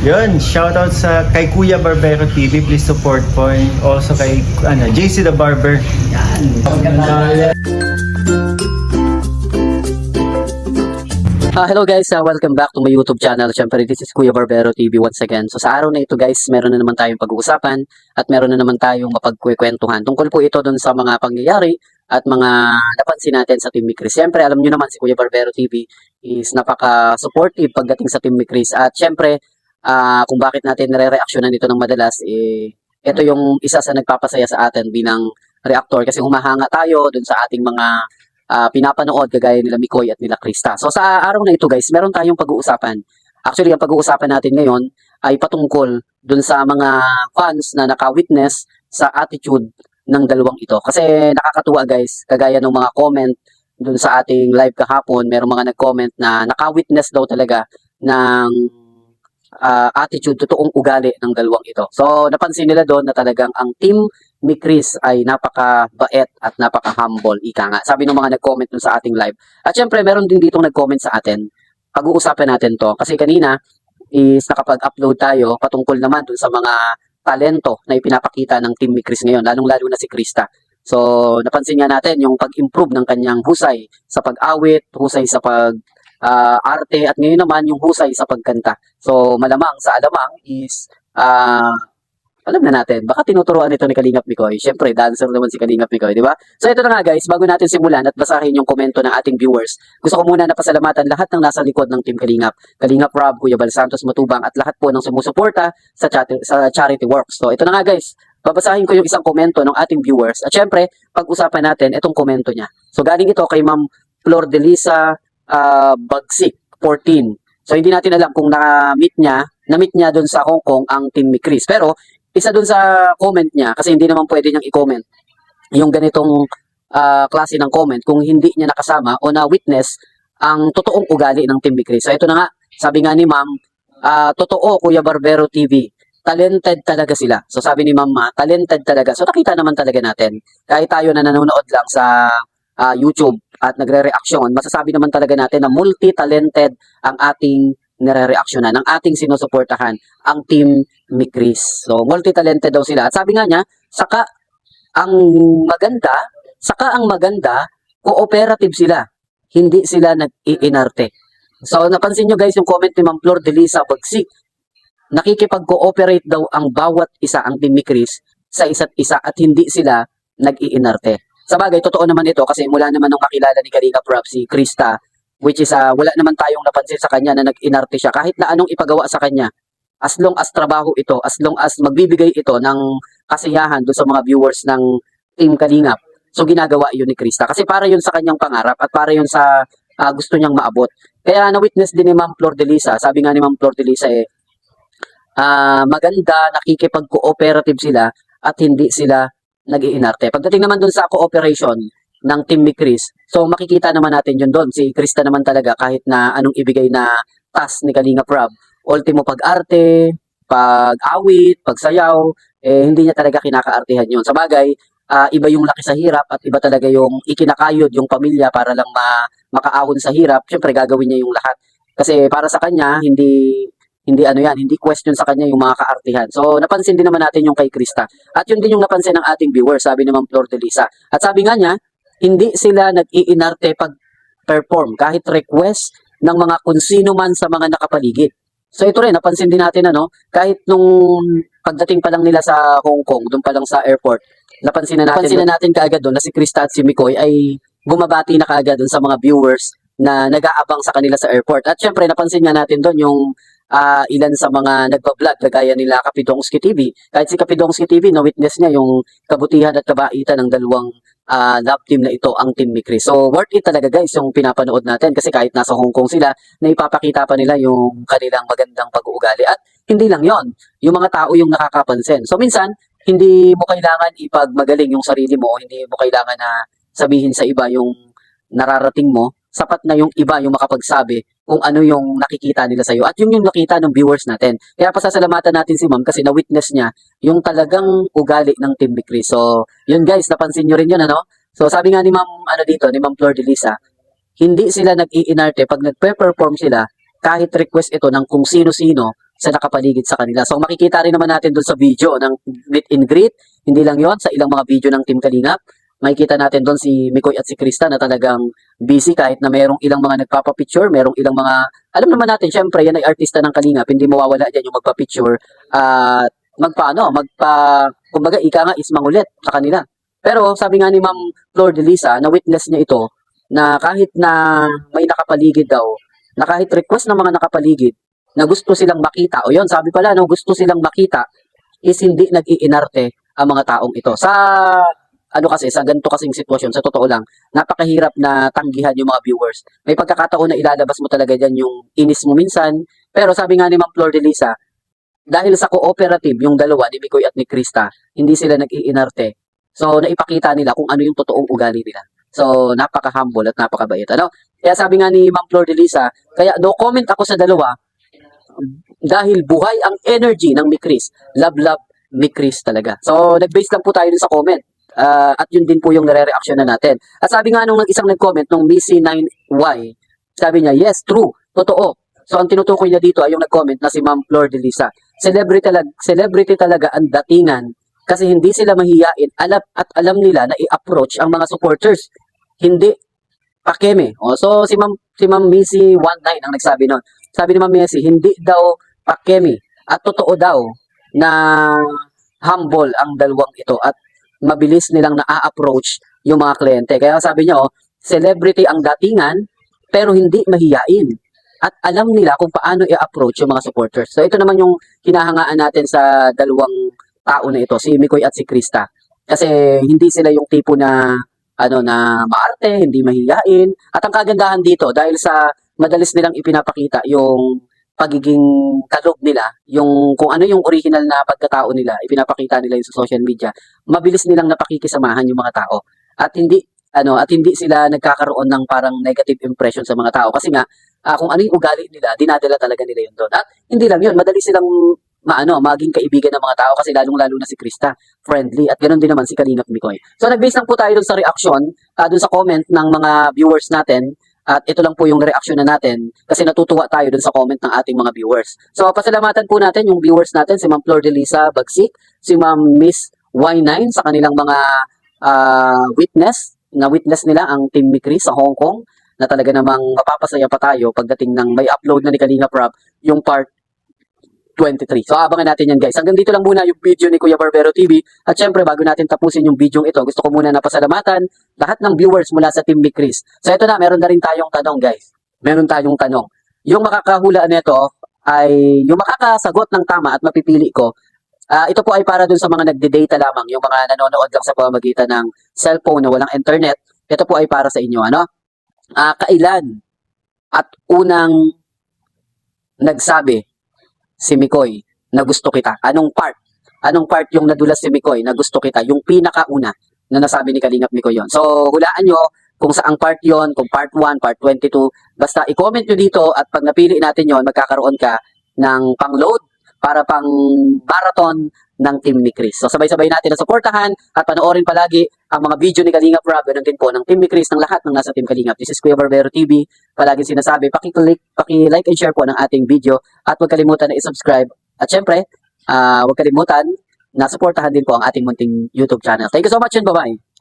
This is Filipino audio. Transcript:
Yun, shoutout sa kay Kuya Barbero TV. Please support po. And also kay JC the Barber. Hello guys, welcome back to my YouTube channel. Siyempre, this is Kuya Barbero TV once again. So sa araw na ito guys, meron na naman tayong pag-uusapan at meron na naman tayong mapagkukwentuhan. Tungkol po ito dun sa mga pangyayari at mga napansin natin sa Team Mikris. Siyempre, alam nyo naman si Kuya Barbero TV is napaka-supportive pagdating sa Team Mikris. At siyempre, kung bakit natin nare-reactionan ito ng madalas, ito yung isa sa nagpapasaya sa atin bilang reactor kasi humahanga tayo dun sa ating mga pinapanood kagaya nila Mikoy at nila Krista. So sa araw na ito guys, meron tayong pag-uusapan. Actually, ang pag-uusapan natin ngayon ay patungkol dun sa mga fans na naka-witness sa attitude ng dalawang ito. Kasi nakakatuwa guys, kagaya ng mga comment dun sa ating live kahapon, merong mga nag-comment na naka-witness daw talaga ng attitude, totoong ugali ng dalawang ito. So napansin nila doon na talagang ang Team Mikris ay napaka-bait at napaka-humble, ika nga. Sabi ng mga nag-comment dun sa ating live. At syempre, meron din ditong nag-comment sa atin. Pag-uusapan natin to. Kasi kanina is nakapag-upload tayo patungkol naman dun sa mga talento na ipinapakita ng Team Mikris ngayon, lalong-lalo na si Krista. So, napansin nga natin yung pag-improve ng kanyang husay sa pag-awit, husay sa arte, at ngayon naman yung husay sa pagkanta. So, malamang sa alamang is alam na natin, baka tinuturuan ito ni Kalingap Mikoy. Siyempre, dancer naman si Kalingap Mikoy, di ba? So ito na nga guys, bago natin simulan at basahin yung komento ng ating viewers, gusto ko muna na pasalamatan lahat ng nasa likod ng Team Kalingap. Kalingap Rob, Kuya Bal Santos Matubang, at lahat po ng sumusuporta sa charity works. So ito na nga guys, babasahin ko yung isang komento ng ating viewers. At syempre, pag-usapan natin itong komento niya. So galing ito kay Ma'am Flor de Lisa Bagsik 14. So hindi natin alam kung na-meet niya doon sa Hong Kong ang Team Mikris. Pero isa doon sa comment niya, kasi hindi naman pwede niyang i-comment yung ganitong klase ng comment kung hindi niya nakasama o na-witness ang totoong ugali ng Team Mikris. So ito na nga, sabi nga ni Ma'am, totoo Kuya Barbero TV, talented talaga sila. So sabi ni Ma'am, talented talaga. So nakita naman talaga natin, kahit tayo na nanonood lang sa YouTube at nagre-reaction, masasabi naman talaga natin na multi-talented ang ating nire-reactionan, ang ating sinusuportahan, ang Team Mikris. So, multi-talented daw sila. At sabi nga niya, saka ang maganda, cooperative sila. Hindi sila nag-iinarte. So, napansin nyo guys yung comment ni Ma'am Flor de Lisa Bagsik. Nakikipag-cooperate daw ang bawat isa, ang Team Mikris, sa isa't isa at hindi sila nag-iinarte. Sa bagay, totoo naman ito kasi mula naman nung makilala ni Kalingap Rob si Krista, which is wala naman tayong napansin sa kanya na nag-inarte siya kahit na anong ipagawa sa kanya. As long as trabaho ito, as long as magbibigay ito ng kasiyahan doon sa mga viewers ng Team Kalingap. So ginagawa yun ni Krista kasi para yun sa kanyang pangarap at para yun sa gusto niyang maabot. Kaya na-witness din ni Ma'am Flor de Lisa, sabi nga ni Ma'am Flor de Lisa maganda, nakikipag-cooperative sila at hindi sila nag-iinarte. Pagdating naman doon sa cooperation ng Team Mikris, so makikita naman natin yun doon. Si Krista naman talaga kahit na anong ibigay na task ni Kalingap Rob, ultimo pag-arte, pag-awit, pagsayaw, hindi niya talaga kinakaartehan yun. Sa bagay, iba yung laki sa hirap at iba talaga yung ikinakayod yung pamilya para lang makaahon sa hirap. Siyempre gagawin niya yung lahat. Kasi para sa kanya, hindi question sa kanya yung mga kaartihan. So, napansin din naman natin yung kay Krista. At yun din yung napansin ng ating viewers, sabi ni Ma'am Flor de Lisa. At sabi nga niya, hindi sila nag-iinarte pag-perform kahit request ng mga kung sino man sa mga nakapaligid. So ito rin, napansin din natin kahit nung pagdating pa lang nila sa Hong Kong, doon pa lang sa airport, napansin na natin kaagad doon na si Krista at si Mikoy ay bumabati na kaagad doon sa mga viewers na nag-aabang sa kanila sa airport. At syempre, napansin nga natin doon yung ilan sa mga nagbablog kagaya nila Kapidongski TV. Kahit si Kapidongski TV, na-witness niya yung kabutihan at kabaitan ng dalawang love team na ito, ang Team Mikris. So, worth it talaga guys yung pinapanood natin kasi kahit nasa Hong Kong sila, naipapakita pa nila yung kanilang magandang pag-uugali. At hindi lang yon, yung mga tao yung nakakapansin. So, minsan, hindi mo kailangan ipagmagaling yung sarili mo, hindi mo kailangan na sabihin sa iba yung nararating mo, sapat na yung iba yung makapagsabi kung ano yung nakikita nila sa'yo. At yung nakita ng viewers natin. Kaya pasasalamatan natin si Ma'am kasi na-witness niya yung talagang ugali ng Team Mikris. So, yun guys, napansin nyo rin yun, So, sabi nga ni Ma'am, ni Ma'am Flor de Lisa, hindi sila nag-iinarte pag nagpe-perform sila kahit request ito ng kung sino-sino sa nakapaligid sa kanila. So makikita rin naman natin doon sa video ng meet and greet, hindi lang yon sa ilang mga video ng Team Kalingap. Makikita natin doon si Mikoy at si Krista na talagang busy kahit na merong ilang mga nagpapapicture, merong ilang mga, alam naman natin, syempre yan ay artista ng Kalingap, hindi mawawala dyan yung magpapicture at kumbaga ika nga is mangulit sa kanila. Pero sabi nga ni Ma'am Flor de Lisa, na witness niya ito, na kahit na may nakapaligid daw, na kahit request ng mga nakapaligid, na gusto silang makita, o yun, sabi pala, no, gusto silang makita, is hindi nag-iinarte ang mga taong ito. Sa ganito kasing sitwasyon, sa totoo lang, napakahirap na tanggihan yung mga viewers. May pagkakataon na ilalabas mo talaga dyan yung inis mo minsan, pero sabi nga ni Ma'am Flor de Lisa, dahil sa cooperative, yung dalawa, ni Mikoy at ni Krista, hindi sila nag-iinarte. So, naipakita nila kung ano yung totoong ugali nila. So, napaka-humble at napakabait. Ano? Kaya sabi nga ni Ma'am Flor de Lisa, kaya no comment ako sa dalawa, dahil buhay ang energy ng Mikris. Love Mikris talaga. So, nag-base lang po tayo dun sa comment. At yun din po yung nare-reaction na natin. At sabi nga nung isang nag-comment, nung Missy9Y, sabi niya, yes, true, totoo. So, ang tinutukoy niya dito ay yung nag-comment na si Ma'am Flor de Lisa. Celebrity talaga ang datingan kasi hindi sila mahiyain. Alam nila na i-approach ang mga supporters. Hindi pakeme. So, si Ma'am Missy19 ang nagsabi nun. Sabi ni Ma'am Missy, hindi daw pakeme. At totoo daw na humble ang dalawang ito at mabilis nilang na-approach yung mga kliyente. Kaya sabi niya, celebrity ang datingan, pero hindi mahiyain. At alam nila kung paano i-approach yung mga supporters. So ito naman yung hinahangaan natin sa dalawang tao na ito, si Mikoy at si Krista. Kasi hindi sila yung tipo na maarte, hindi mahiyain. At ang kagandahan dito, dahil sa madalis nilang ipinapakita yung pagiging kalog nila, yung kung ano yung original na pagkatao nila, ipinapakita nila yung sa social media, mabilis nilang napakikisamahan yung mga tao. At hindi sila nagkakaroon ng parang negative impression sa mga tao kasi nga kung ano yung ugali nila, dinadala talaga nila yun doon. At hindi lang yun, madali silang maging kaibigan ng mga tao kasi lalong-lalo na si Krista, friendly, at ganoon din naman si Kalingap Mikoy. So nag-base lang po tayo dun sa reaction, dun sa comment ng mga viewers natin. At ito lang po yung reaction na natin kasi natutuwa tayo dun sa comment ng ating mga viewers. So pasalamatan po natin yung viewers natin, si Ma'am Flor de Lisa Bagsik, si Ma'am Miss Y9 sa kanilang mga witness nila ang Team Mikris sa Hong Kong na talaga namang mapapasaya pa tayo pagdating ng may upload na ni Kalingap Rob yung part 23. So abangan natin yan guys. Hanggang dito lang muna yung video ni Kuya Barbero TV. At syempre bago natin tapusin yung video ito, gusto ko muna na pasalamatan lahat ng viewers mula sa Team Mikris. So ito na, meron na rin tayong tanong guys. Meron tayong tanong. Yung makakahula nito ay yung makakasagot ng tama at mapipili ko. Ito po ay para dun sa mga nagde-data lamang, yung mga nanonood lang sa pamamagitan ng cellphone na walang internet. Ito po ay para sa inyo. Kailan at unang nagsabi si Mikoy na gusto kita? Anong part yung nadulas si Mikoy na gusto kita? Yung pinakauna na nasabi ni Kalingap Mikoy yon. So, hulaan nyo kung saang part yon, kung part 1, part 22. Basta i-comment nyo dito at pag napili natin yon, magkakaroon ka ng pang-load para pang marathon ng Team Mikris. So, sabay-sabay natin na suportahan at panoorin palagi ang mga video ni Kalingap Rob, ganun din po ng Team Mikris, ng lahat ng nasa Team Kalingap. This is Kuya Barbero TV. Palagi sinasabi, paki-like and share po ng ating video at huwag kalimutan na i-subscribe. At syempre, huwag kalimutan na suportahan din po ang ating munting YouTube channel. Thank you so much and bye-bye.